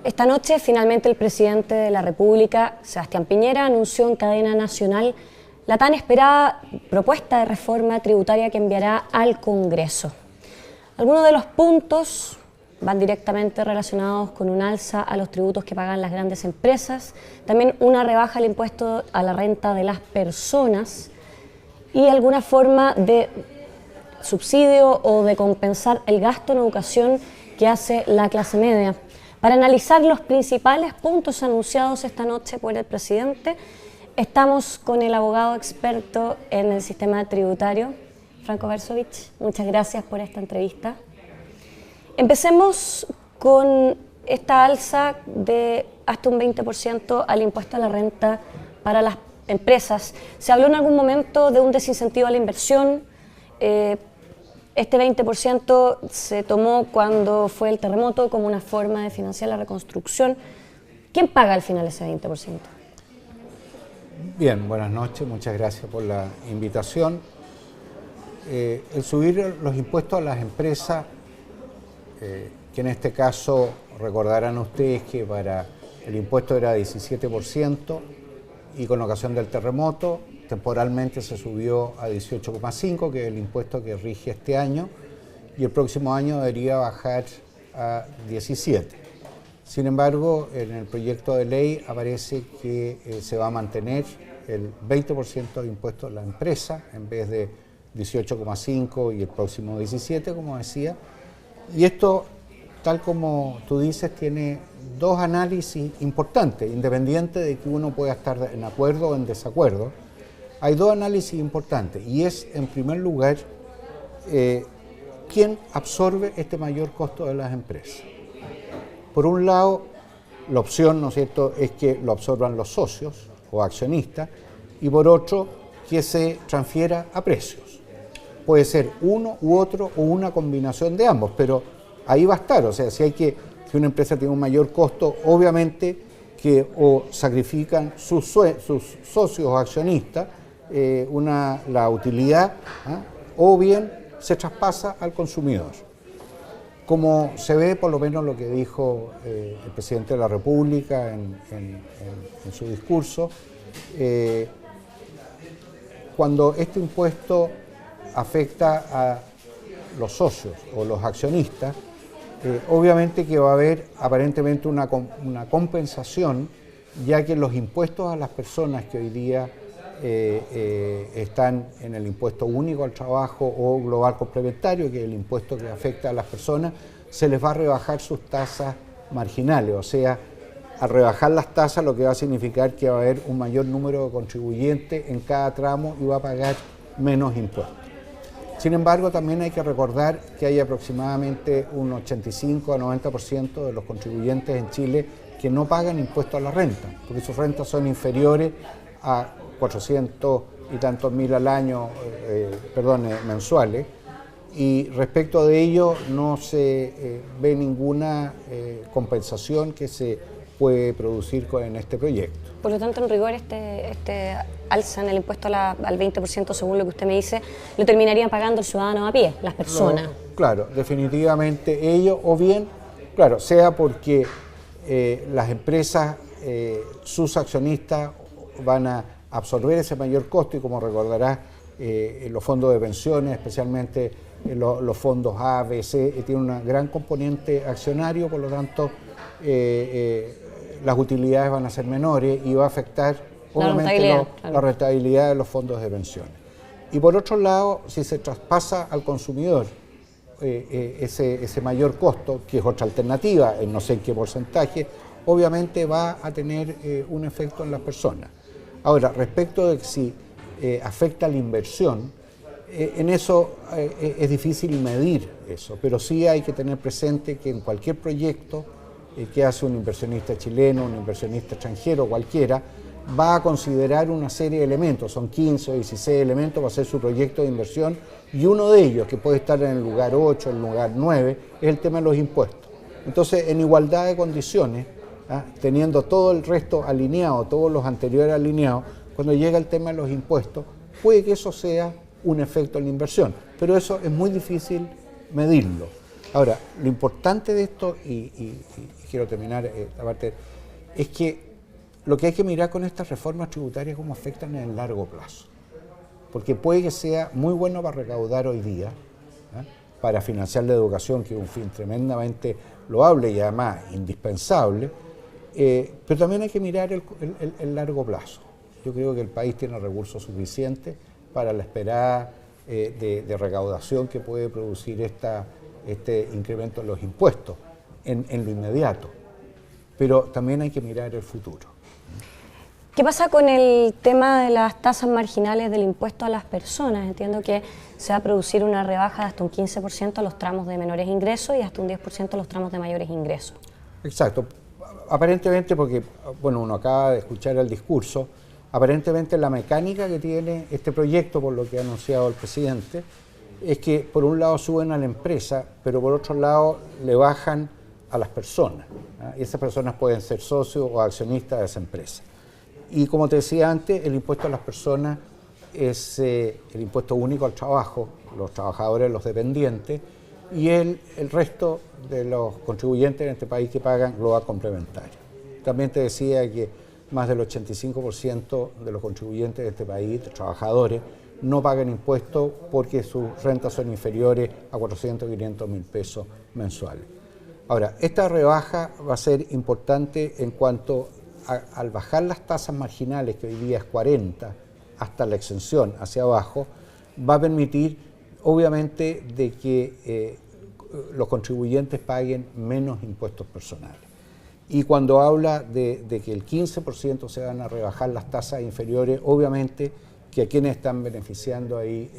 Esta noche, finalmente, el presidente de la República, Sebastián Piñera, anunció en cadena nacional la tan esperada propuesta de reforma tributaria que enviará al Congreso. Algunos de los puntos van directamente relacionados con un alza a los tributos que pagan las grandes empresas, también una rebaja al impuesto a la renta de las personas y alguna forma de subsidio o de compensar el gasto en educación que hace la clase media. Para analizar los principales puntos anunciados esta noche por el presidente, estamos con el abogado experto en el sistema tributario, Franco Versovich. Muchas gracias por esta entrevista. Empecemos con esta alza de hasta un 20% al impuesto a la renta para las empresas. Se habló en algún momento de un desincentivo a la inversión. Este 20% se tomó cuando fue el terremoto como una forma de financiar la reconstrucción. ¿Quién paga al final ese 20%? Bien, buenas noches, muchas gracias por la invitación. El subir los impuestos a las empresas, que en este caso recordarán ustedes que para el impuesto era 17% y con ocasión del terremoto temporalmente se subió a 18,5%, que es el impuesto que rige este año, y el próximo año debería bajar a 17%. Sin embargo, en el proyecto de ley aparece que se va a mantener el 20% de impuesto a la empresa en vez de 18,5% y el próximo 17%, como decía. Y esto, tal como tú dices, tiene dos análisis importantes, independiente de que uno pueda estar en acuerdo o en desacuerdo. Hay dos análisis importantes y es, en primer lugar, ¿quién absorbe este mayor costo de las empresas? Por un lado, la opción, ¿no es cierto?, es que lo absorban los socios o accionistas, y por otro, que se transfiera a precios. Puede ser uno u otro o una combinación de ambos, pero ahí va a estar. O sea, si una empresa tiene un mayor costo, obviamente que o sacrifican sus socios o accionistas la utilidad, o bien se traspasa al consumidor. Como se ve, por lo menos lo que dijo el presidente de la República en su discurso, cuando este impuesto afecta a los socios o los accionistas, obviamente que va a haber aparentemente una compensación, ya que los impuestos a las personas que hoy día están en el impuesto único al trabajo o global complementario, que es el impuesto que afecta a las personas, se les va a rebajar sus tasas marginales. O sea, al rebajar las tasas lo que va a significar que va a haber un mayor número de contribuyentes en cada tramo y va a pagar menos impuestos. Sin embargo, también hay que recordar que hay aproximadamente un 85 a 90% de los contribuyentes en Chile que no pagan impuestos a la renta, porque sus rentas son inferiores a 400 y tantos mil al año, mensuales, y respecto de ello no se ve ninguna compensación que se puede producir en este proyecto. Por lo tanto, en rigor, este alza en el impuesto al 20%, según lo que usted me dice, lo terminarían pagando el ciudadano a pie, las personas. No, claro, definitivamente ellos, o bien, claro, sea porque las empresas, sus accionistas van a absorber ese mayor costo y, como recordarás, los fondos de pensiones, especialmente los fondos A, B, C, tienen un gran componente accionario, por lo tanto las utilidades van a ser menores y va a afectar obviamente la rentabilidad de los fondos de pensiones. Y por otro lado, si se traspasa al consumidor ese mayor costo, que es otra alternativa, en no sé en qué porcentaje, obviamente va a tener un efecto en las personas. Ahora, respecto de si afecta la inversión, en eso es difícil medir eso, pero sí hay que tener presente que en cualquier proyecto que hace un inversionista chileno, un inversionista extranjero, cualquiera, va a considerar una serie de elementos, son 15 o 16 elementos para hacer su proyecto de inversión, y uno de ellos, que puede estar en el lugar 8, en el lugar 9, es el tema de los impuestos. Entonces, en igualdad de condiciones, teniendo todo el resto alineado, todos los anteriores alineados, cuando llega el tema de los impuestos, puede que eso sea un efecto en la inversión, pero eso es muy difícil medirlo. Ahora, lo importante de esto, y quiero terminar esta parte, es que lo que hay que mirar con estas reformas tributarias es cómo afectan en el largo plazo. Porque puede que sea muy bueno para recaudar hoy día, para financiar la educación, que es un fin tremendamente loable y además indispensable, pero también hay que mirar el largo plazo. Yo creo que el país tiene recursos suficientes para la esperada de recaudación que puede producir este incremento en los impuestos en lo inmediato, pero también hay que mirar el futuro. ¿Qué pasa con el tema de las tasas marginales del impuesto a las personas? Entiendo que se va a producir una rebaja de hasta un 15% a los tramos de menores ingresos y hasta un 10% a los tramos de mayores ingresos. Exacto. Aparentemente, porque bueno, uno acaba de escuchar el discurso, aparentemente la mecánica que tiene este proyecto, por lo que ha anunciado el presidente, es que por un lado suben a la empresa, pero por otro lado le bajan a las personas, y esas personas pueden ser socios o accionistas de esa empresa. Y como te decía antes, el impuesto a las personas es el impuesto único al trabajo, los trabajadores, los dependientes, y el resto de los contribuyentes en este país que pagan global complementario. También te decía que más del 85% de los contribuyentes de este país, de trabajadores, no pagan impuestos porque sus rentas son inferiores a 400 o 500 mil pesos mensuales. Ahora, esta rebaja va a ser importante en cuanto al bajar las tasas marginales, que hoy día es 40, hasta la exención hacia abajo, va a permitir, obviamente, de que los contribuyentes paguen menos impuestos personales. Y cuando habla de que el 15% se van a rebajar las tasas inferiores, obviamente que a quienes están beneficiando ahí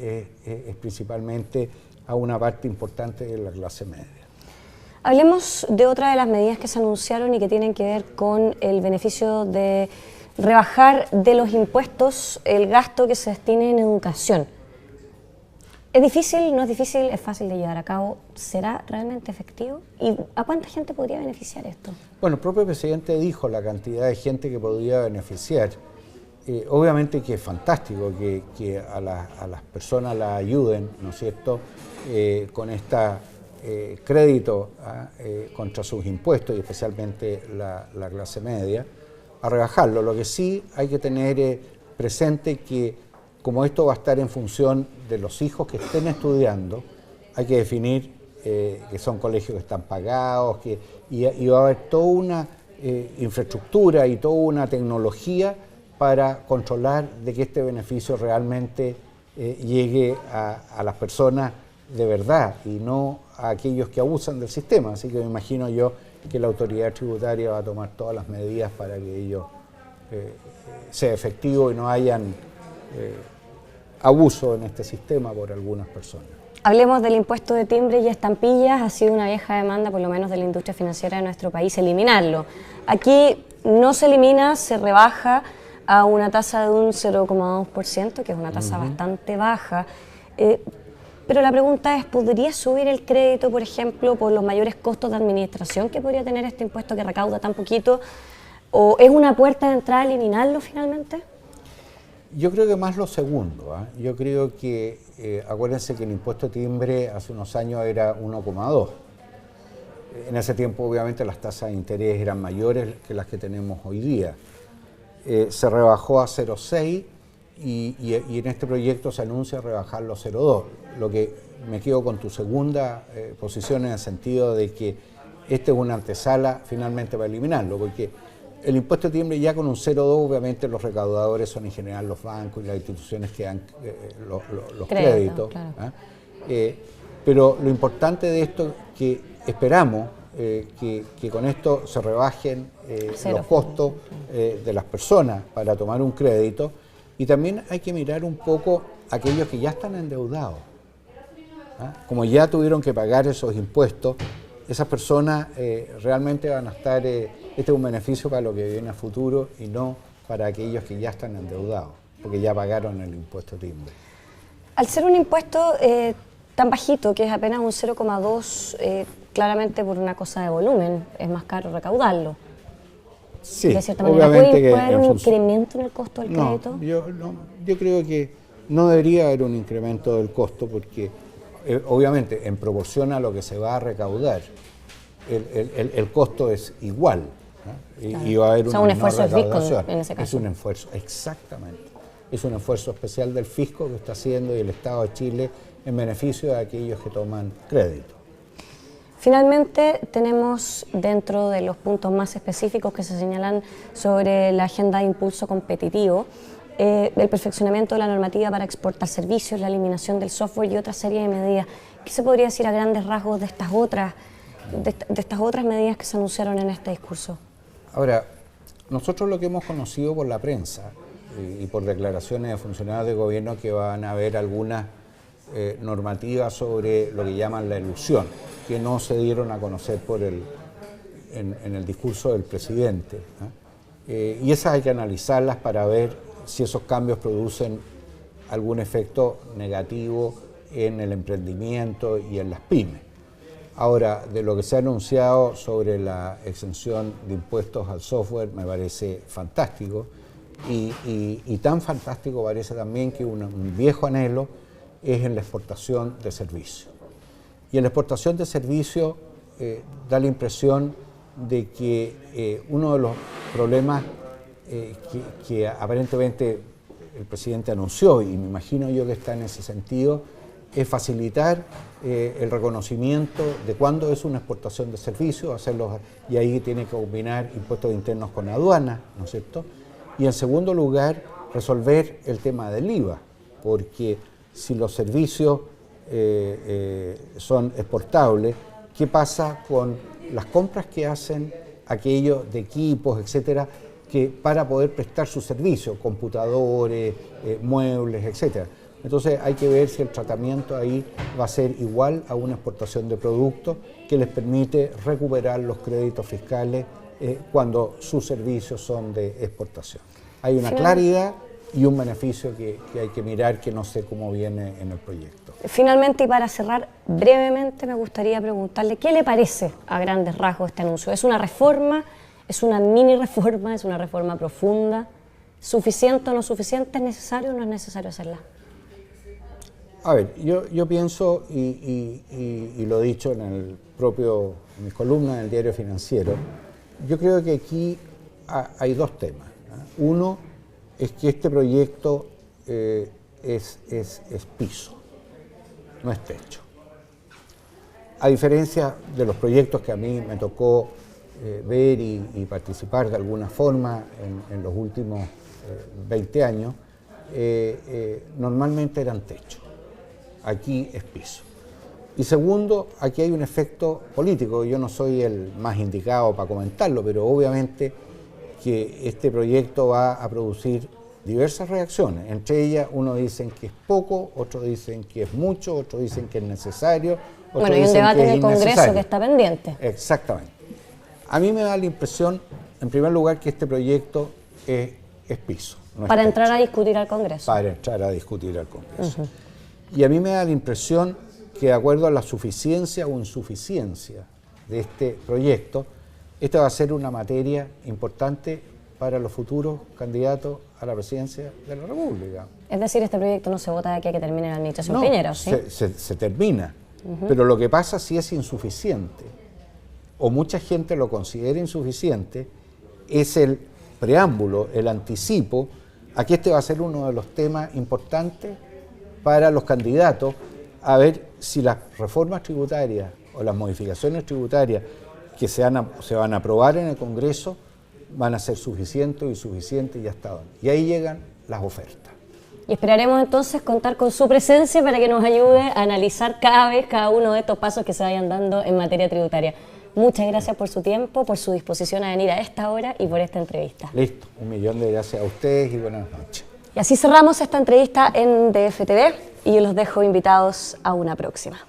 es principalmente a una parte importante de la clase media. Hablemos de otra de las medidas que se anunciaron y que tienen que ver con el beneficio de rebajar de los impuestos el gasto que se destine en educación. ¿Es difícil? ¿No es difícil? ¿Es fácil de llevar a cabo? ¿Será realmente efectivo? ¿Y a cuánta gente podría beneficiar esto? Bueno, el propio presidente dijo la cantidad de gente que podría beneficiar. Obviamente que es fantástico que a las personas las ayuden, ¿no es cierto?, con esta crédito contra sus impuestos y especialmente la clase media, a rebajarlo. Lo que sí hay que tener presente que como esto va a estar en función de los hijos que estén estudiando, hay que definir que son colegios que están pagados, y va a haber toda una infraestructura y toda una tecnología para controlar de que este beneficio realmente llegue a las personas de verdad y no a aquellos que abusan del sistema. Así que me imagino yo que la autoridad tributaria va a tomar todas las medidas para que ello sea efectivo y no hayan abuso en este sistema por algunas personas. Hablemos del impuesto de timbre y estampillas. Ha sido una vieja demanda, por lo menos de la industria financiera de nuestro país, eliminarlo. Aquí no se elimina, se rebaja a una tasa de un 0,2%, que es una tasa bastante baja. Pero la pregunta es, ¿podría subir el crédito, por ejemplo, por los mayores costos de administración que podría tener este impuesto que recauda tan poquito? ¿O es una puerta de entrada eliminarlo finalmente? Yo creo que más lo segundo. Yo creo que, acuérdense que el impuesto de timbre hace unos años era 1,2. En ese tiempo, obviamente, las tasas de interés eran mayores que las que tenemos hoy día. Se rebajó a 0,6 y en este proyecto se anuncia rebajarlo a 0,2. Lo que me quedo con tu segunda posición en el sentido de que esta es una antesala finalmente para eliminarlo, porque el impuesto de timbre ya con un 0,2 obviamente los recaudadores son en general los bancos y las instituciones que dan los créditos. Claro. Pero lo importante de esto es que esperamos que con esto se rebajen los costos de las personas para tomar un crédito, y también hay que mirar un poco a aquellos que ya están endeudados. Como ya tuvieron que pagar esos impuestos, esas personas realmente van a estar, este es un beneficio para lo que viene a futuro y no para aquellos que ya están endeudados, porque ya pagaron el impuesto de timbre. Al ser un impuesto tan bajito, que es apenas un 0,2, claramente por una cosa de volumen, es más caro recaudarlo. Sí, de cierta manera, ¿puede haber un incremento en el costo del crédito? Yo creo que no debería haber un incremento del costo porque obviamente en proporción a lo que se va a recaudar, el costo es igual, ¿no? Claro. Y va a haber una un esfuerzo del fisco recaudación. en ese caso. Es un esfuerzo, exactamente. Es un esfuerzo especial del fisco que está haciendo y el Estado de Chile en beneficio de aquellos que toman crédito. Finalmente, tenemos dentro de los puntos más específicos que se señalan sobre la agenda de impulso competitivo, el perfeccionamiento de la normativa para exportar servicios, la eliminación del software y otra serie de medidas. ¿Qué se podría decir a grandes rasgos de estas otras medidas que se anunciaron en este discurso? Ahora, nosotros lo que hemos conocido por la prensa y por declaraciones de funcionarios de gobierno que van a haber algunas normativas sobre lo que llaman la elusión, que no se dieron a conocer en el discurso del presidente, ¿no? Y esas hay que analizarlas para ver si esos cambios producen algún efecto negativo en el emprendimiento y en las pymes. Ahora, de lo que se ha anunciado sobre la exención de impuestos al software me parece fantástico y tan fantástico parece también que un viejo anhelo es en la exportación de servicios. Y en la exportación de servicios da la impresión de que uno de los problemas que aparentemente el presidente anunció, y me imagino yo que está en ese sentido, es facilitar el reconocimiento de cuándo es una exportación de servicios, y ahí tiene que combinar impuestos internos con aduanas, ¿no es cierto? Y en segundo lugar, resolver el tema del IVA, porque si los servicios son exportables, ¿qué pasa con las compras que hacen aquellos de equipos, etcétera, que para poder prestar sus servicios, computadores, muebles, etcétera? Entonces hay que ver si el tratamiento ahí va a ser igual a una exportación de productos que les permite recuperar los créditos fiscales cuando sus servicios son de exportación. Hay una claridad y un beneficio que hay que mirar, que no sé cómo viene en el proyecto. Finalmente, y para cerrar brevemente, me gustaría preguntarle qué le parece a grandes rasgos este anuncio. ¿Es una reforma? ¿Es una mini reforma? ¿Es una reforma profunda? ¿Suficiente o no suficiente? ¿Es necesario o no es necesario hacerla? A ver, yo pienso, y lo he dicho en mis columnas en el Diario Financiero, yo creo que aquí hay dos temas, ¿no? Uno es que este proyecto es piso, no es techo. A diferencia de los proyectos que a mí me tocó ver y participar de alguna forma en los últimos 20 años, normalmente eran techo. Aquí es piso. Y segundo, aquí hay un efecto político. Yo no soy el más indicado para comentarlo, pero obviamente que este proyecto va a producir diversas reacciones. Entre ellas, unos dicen que es poco, otros dicen que es mucho, otros dicen que es necesario. Bueno, hay un debate en el Congreso que está pendiente. Exactamente. A mí me da la impresión, en primer lugar, que este proyecto es piso. No para es entrar techo. a discutir al Congreso. Para entrar a discutir al Congreso. Y a mí me da la impresión que de acuerdo a la suficiencia o insuficiencia de este proyecto, esta va a ser una materia importante para los futuros candidatos a la presidencia de la República. Es decir, este proyecto no se vota de aquí a que termine la administración Piñera, ¿sí? Se termina, pero lo que pasa si es insuficiente, o mucha gente lo considera insuficiente, es el preámbulo, el anticipo, a que este va a ser uno de los temas importantes para los candidatos, a ver si las reformas tributarias o las modificaciones tributarias que se van a aprobar en el Congreso van a ser suficientes o insuficientes y hasta dónde. Y ahí llegan las ofertas. Y esperaremos entonces contar con su presencia para que nos ayude a analizar cada uno de estos pasos que se vayan dando en materia tributaria. Muchas gracias por su tiempo, por su disposición a venir a esta hora y por esta entrevista. Listo, 1.000.000 de gracias a ustedes y buenas noches. Y así cerramos esta entrevista en DF TV y yo los dejo invitados a una próxima.